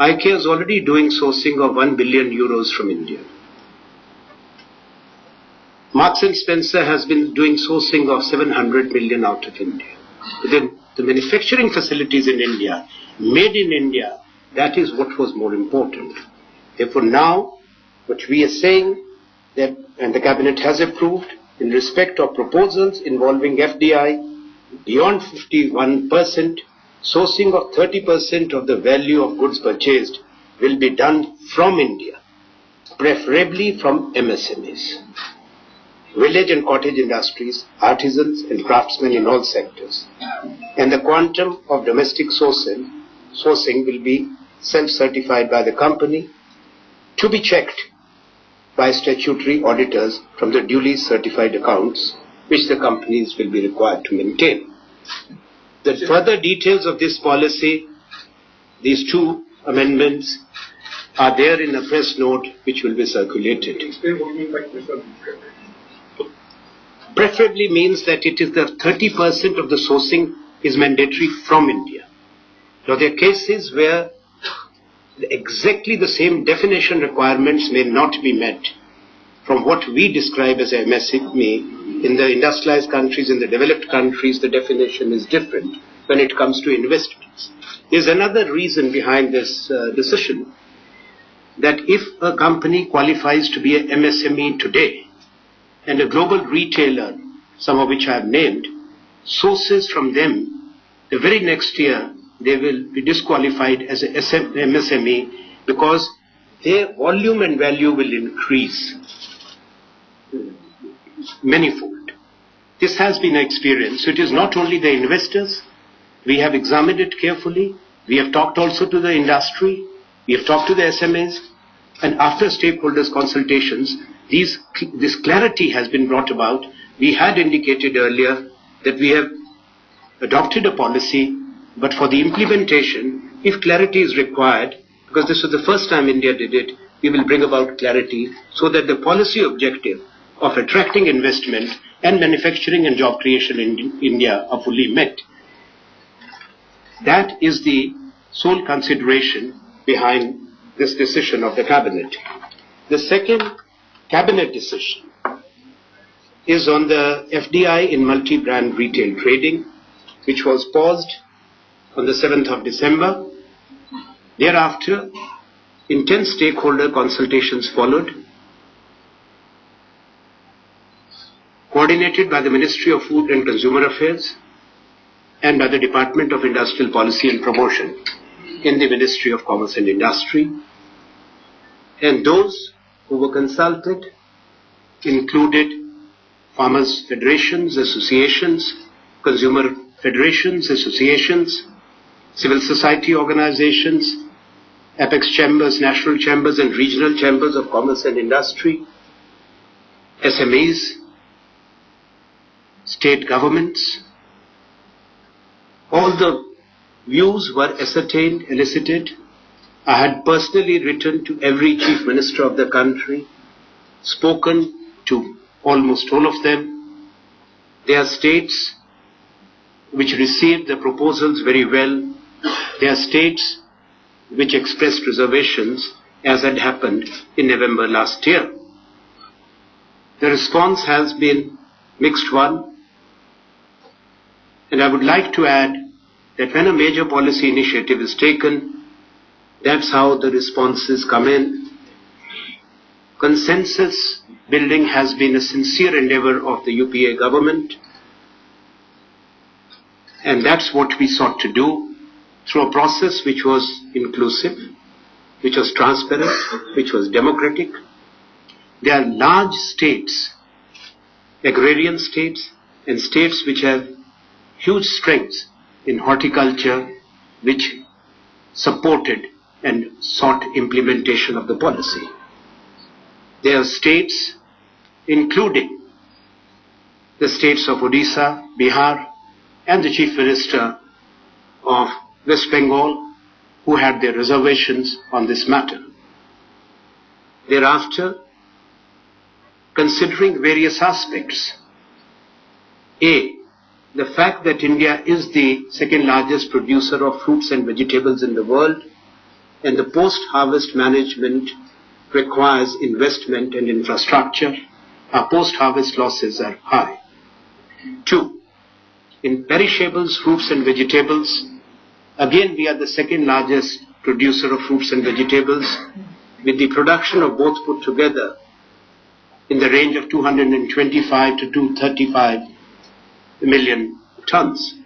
IKEA is already doing sourcing of 1 billion euros from India. Marks and Spencer has been doing sourcing of 700 million out of India. Then the manufacturing facilities in India, made in India, that is what was more important. Therefore now, what we are saying, that, and the Cabinet has approved, in respect of proposals involving FDI, beyond 51%, sourcing of 30% of the value of goods purchased will be done from India, preferably from MSMEs, village and cottage industries, artisans and craftsmen in all sectors. And the quantum of domestic sourcing will be self-certified by the company, to be checked by statutory auditors from the duly certified accounts which the companies will be required to maintain. The further details of this policy, these two amendments, are there in a press note which will be circulated. Preferably means that it is the 30% of the sourcing is mandatory from India. Now there are cases where exactly the same definition requirements may not be met. From what we describe as MSME, in the industrialized countries, in the developed countries, the definition is different when it comes to investments. There's another reason behind this decision, that if a company qualifies to be an MSME today, and a global retailer, some of which I have named, sources from them, the very next year they will be disqualified as an MSME because their volume and value will increase manifold. This has been experienced. So it is not only the investors. We have examined it carefully. We have talked also to the industry. We have talked to the SMEs. And after stakeholders' consultations, this clarity has been brought about. We had indicated earlier that we have adopted a policy, but for the implementation, if clarity is required, because this was the first time India did it, we will bring about clarity so that the policy objective of attracting investment and manufacturing and job creation in India are fully met. That is the sole consideration behind this decision of the Cabinet. The second Cabinet decision is on the FDI in multi-brand retail trading, which was paused on the 7th of December. Thereafter, intense stakeholder consultations followed, coordinated by the Ministry of Food and Consumer Affairs and by the Department of Industrial Policy and Promotion in the Ministry of Commerce and Industry. And those who were consulted included farmers' federations, associations, consumer federations, associations, civil society organizations, apex chambers, national chambers and regional chambers of commerce and industry, SMEs, state governments. All the views were ascertained, elicited. I had personally written to every chief minister of the country, spoken to almost all of them. There are states which received the proposals very well. There are states which expressed reservations, as had happened in November last year. The response has been mixed one. And I would like to add that when a major policy initiative is taken, that's how the responses come in. Consensus building has been a sincere endeavor of the UPA government. And that's what we sought to do through a process which was inclusive, which was transparent, which was democratic. There are large states, agrarian states, and states which have huge strengths in horticulture, which supported and sought implementation of the policy. There are states, including the states of Odisha, Bihar, and the Chief Minister of West Bengal, who had their reservations on this matter. Thereafter, considering various aspects, A, the fact that India is the second largest producer of fruits and vegetables in the world, and the post-harvest management requires investment and infrastructure. Our post-harvest losses are high. 2. In perishables, fruits and vegetables, again we are the second largest producer of fruits and vegetables, with the production of both put together in the range of 225 to 235 million tons.